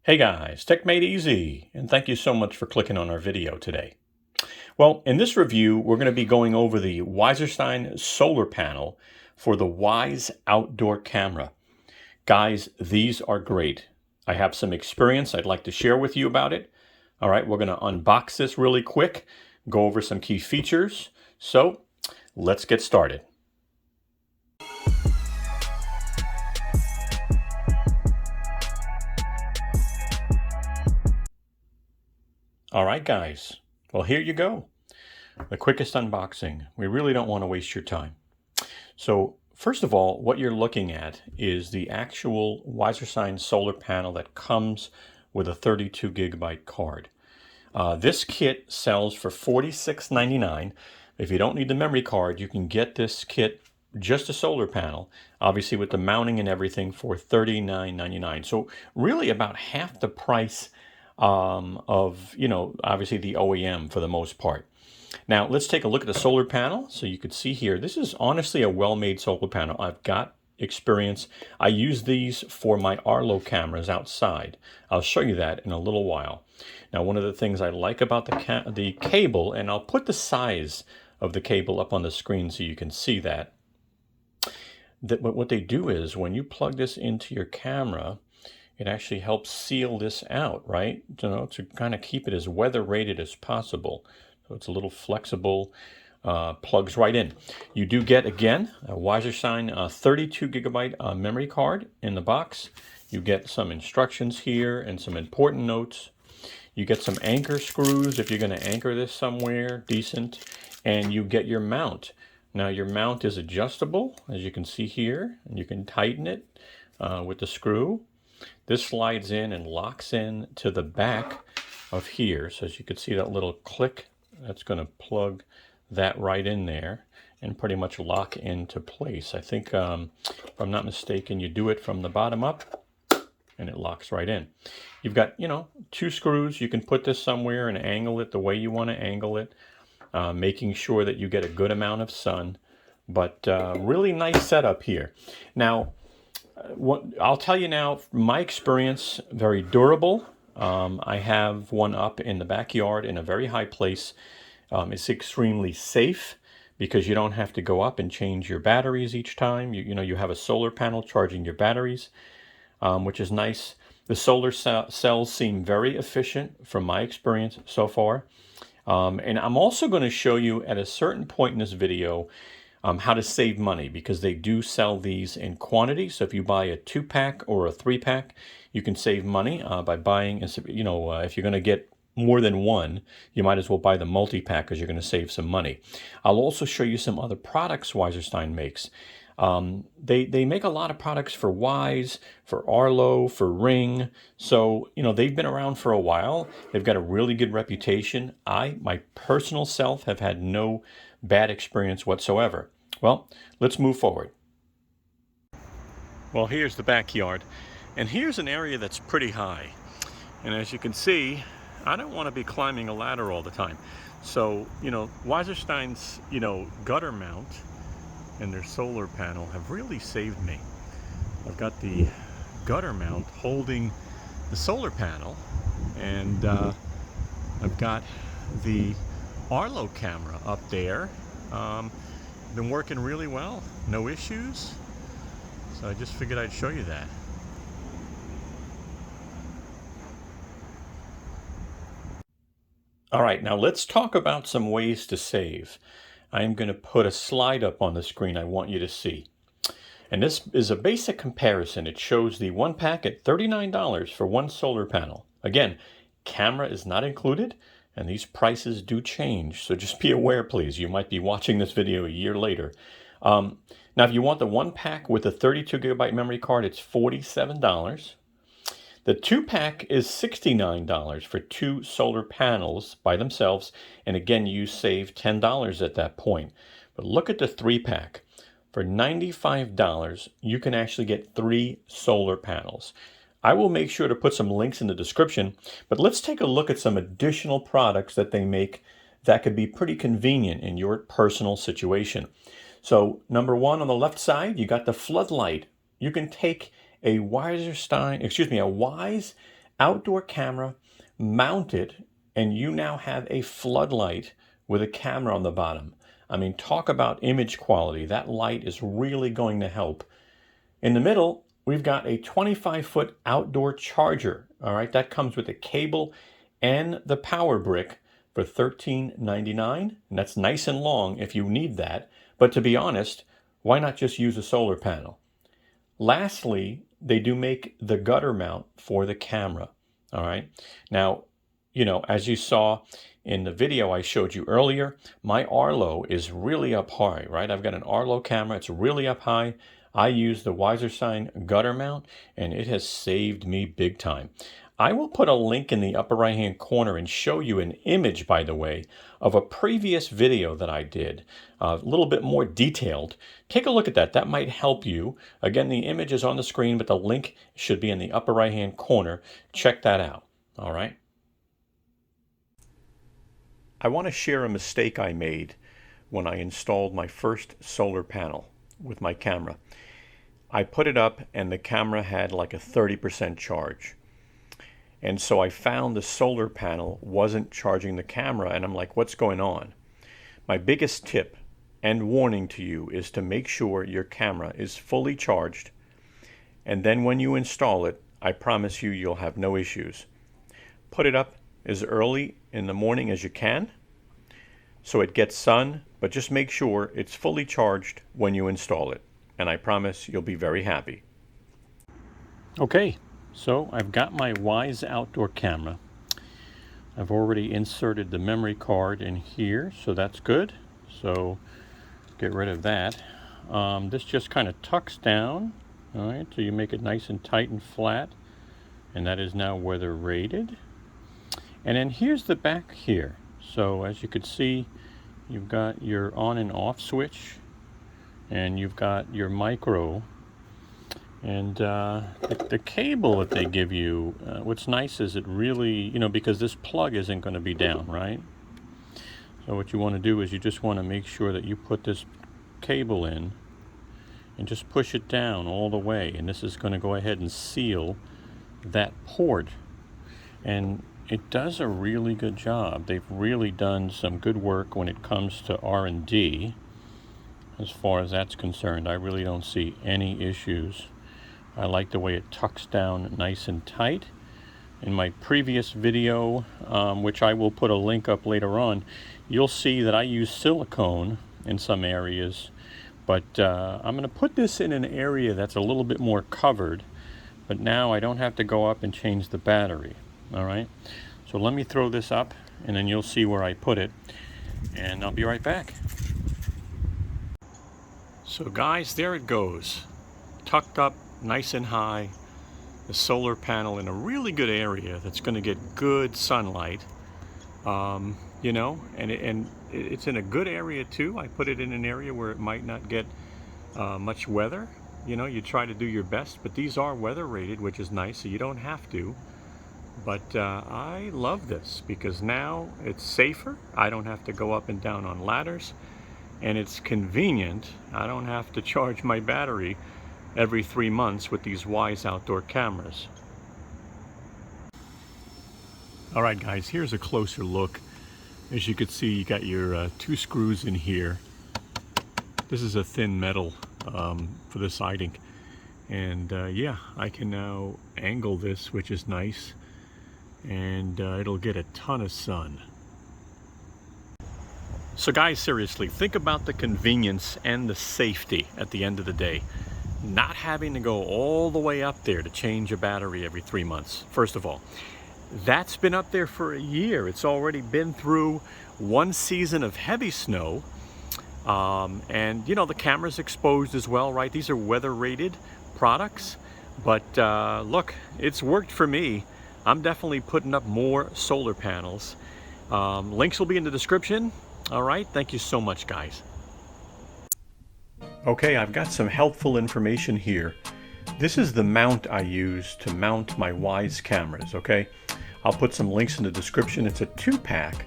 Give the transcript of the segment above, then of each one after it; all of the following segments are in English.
Hey guys, techmadeezy, and thank you so much for clicking on our video today. Well, in this review, we're going to be going over the Wasserstein solar panel for the WYZE outdoor camera. Guys, these are great. I have some experience I'd like to share with you about it. All right, we're going to unbox this really quick, go over some key features. So let's get started. All right, guys. Well, here you go. The quickest unboxing. We really don't want to waste your time. So first of all, what you're looking at is the actual Wasserstein solar panel that comes with a 32 gigabyte card. This kit sells for $46.99. If you don't need the memory card, you can get this kit, just a solar panel, obviously with the mounting and everything, for $39.99. So really about half the price of, obviously the OEM for the most part. Now let's take a look at the solar panel. So you can see here, this is honestly a well-made solar panel. I've got experience. I use these for my Arlo cameras outside. I'll show you that in a little while. Now, one of the things I like about the cable, and I'll put the size of the cable up on the screen so you can see that what they do is when you plug this into your camera, it actually helps seal this out, right? To kind of keep it as weather rated as possible. So it's a little flexible, plugs right in. You do get, again, a Wasserstein 32 gigabyte memory card in the box. You get some instructions here and some important notes. You get some anchor screws if you're going to anchor this somewhere decent. And you get your mount. Now your mount is adjustable, as you can see here, and you can tighten it with the screw. This slides in and locks in to the back of here. So as you can see, that little click, that's going to plug that right in there and pretty much lock into place. I think, if I'm not mistaken, you do it from the bottom up and it locks right in. You've got, two screws. You can put this somewhere and angle it the way you want to angle it, making sure that you get a good amount of sun. But really nice setup here. Now, what I'll tell you now, from my experience, very durable. I have one up in the backyard in a very high place. It's extremely safe because you don't have to go up and change your batteries each time. You have a solar panel charging your batteries, which is nice. The solar cells seem very efficient from my experience so far. And I'm also going to show you at a certain point in this video how to save money, because they do sell these in quantity. So if you buy a 2-pack or a 3-pack, you can save money by buying, if you're going to get more than one, you might as well buy the multi-pack because you're going to save some money. I'll also show you some other products Wasserstein makes. They make a lot of products for WYZE, for Arlo, for Ring. So, they've been around for a while. They've got a really good reputation. My personal self, have had no bad experience whatsoever. Well, let's move forward. Well, here's the backyard, and here's an area that's pretty high. And as you can see, I don't want to be climbing a ladder all the time. So, Wasserstein's, gutter mount and their solar panel have really saved me. I've got the gutter mount holding the solar panel, and I've got the Arlo camera up there. Been working really well, no issues. So I just figured I'd show you that. All right, now let's talk about some ways to save. I'm going to put a slide up on the screen I want you to see. And this is a basic comparison. It shows the 1-pack at $39 for one solar panel. Again, camera is not included, and these prices do change. So just be aware, please. You might be watching this video a year later. Now, if you want the 1-pack with a 32 gigabyte memory card, it's $47. The 2-pack is $69 for 2 solar panels by themselves. And again, you save $10 at that point. But look at the 3-pack. For $95, you can actually get 3 solar panels. I will make sure to put some links in the description, but let's take a look at some additional products that they make that could be pretty convenient in your personal situation. So number one, on the left side, you got the floodlight. You can take a WYZE outdoor camera, mount it, and you now have a floodlight with a camera on the bottom. I mean, talk about image quality. That light is really going to help. In the middle, we've got a 25-foot outdoor charger. All right, that comes with a cable and the power brick for $13.99. And that's nice and long if you need that. But to be honest, why not just use a solar panel? Lastly, they do make the gutter mount for the camera. All right. Now, as you saw in the video I showed you earlier, my Arlo is really up high, right? I've got an Arlo camera. It's really up high. I use the Wasserstein gutter mount, and it has saved me big time. I will put a link in the upper right-hand corner and show you an image, by the way, of a previous video that I did, a little bit more detailed. Take a look at that. That might help you. Again, the image is on the screen, but the link should be in the upper right-hand corner. Check that out. All right. I want to share a mistake I made when I installed my first solar panel with my camera. I put it up and the camera had like a 30% charge. And so I found the solar panel wasn't charging the camera, and I'm like, what's going on? My biggest tip and warning to you is to make sure your camera is fully charged, and then when you install it, I promise you you'll have no issues. Put it up as early in the morning as you can so it gets sun, but just make sure it's fully charged when you install it, and I promise you'll be very happy. Okay. So I've got my WYZE outdoor camera. I've already inserted the memory card in here, so that's good. So get rid of that. This just kind of tucks down, all right, so you make it nice and tight and flat. And that is now weather rated. And then here's the back here. So as you can see, you've got your on and off switch, and you've got your micro. And the cable that they give you, what's nice is it really, because this plug isn't going to be down, right? So what you want to do is you just want to make sure that you put this cable in and just push it down all the way. And this is going to go ahead and seal that port. And it does a really good job. They've really done some good work when it comes to R&D. As far as that's concerned, I really don't see any issues. I like the way it tucks down nice and tight. In my previous video, which I will put a link up later on, you'll see that I use silicone in some areas, but I'm going to put this in an area that's a little bit more covered, but now I don't have to go up and change the battery. All right, so let me throw this up and then you'll see where I put it, and I'll be right back. So guys, there it goes, tucked up nice and high, the solar panel in a really good area that's going to get good sunlight, and it's in a good area too. I put it in an area where it might not get much weather. You try to do your best, but these are weather rated, which is nice, so you don't have to. But I love this because now it's safer. I don't have to go up and down on ladders, and it's convenient. I don't have to charge my battery every 3 months with these WYZE outdoor cameras. All right guys, here's a closer look. As you can see, you got your 2 screws in here. This is a thin metal for the siding, and yeah, I can now angle this, which is nice, and it'll get a ton of sun. So guys, seriously, think about the convenience and the safety at the end of the day. Not having to go all the way up there to change a battery every 3 months. First of all, that's been up there for a year. It's already been through 1 season of heavy snow. And the camera's exposed as well, right? These are weather rated products, but look, it's worked for me. I'm definitely putting up more solar panels. Links will be in the description. All right, thank you so much, guys. Okay, I've got some helpful information here. This is the mount I use to mount my WYZE cameras, okay? I'll put some links in the description. It's a 2-pack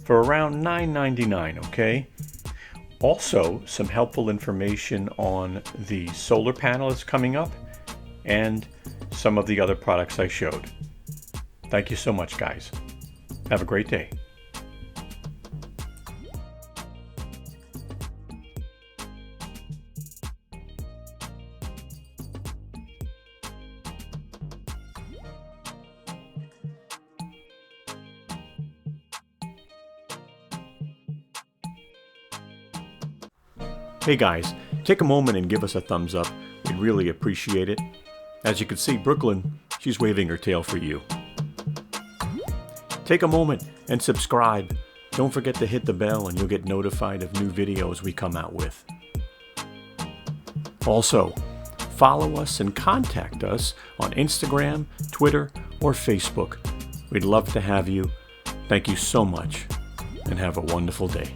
for around $9.99, okay? Also, some helpful information on the solar panel that's coming up and some of the other products I showed. Thank you so much, guys. Have a great day. Hey guys, take a moment and give us a thumbs up. We'd really appreciate it. As you can see, Brooklyn, she's waving her tail for you. Take a moment and subscribe. Don't forget to hit the bell and you'll get notified of new videos we come out with. Also, follow us and contact us on Instagram, Twitter, or Facebook. We'd love to have you. Thank you so much and have a wonderful day.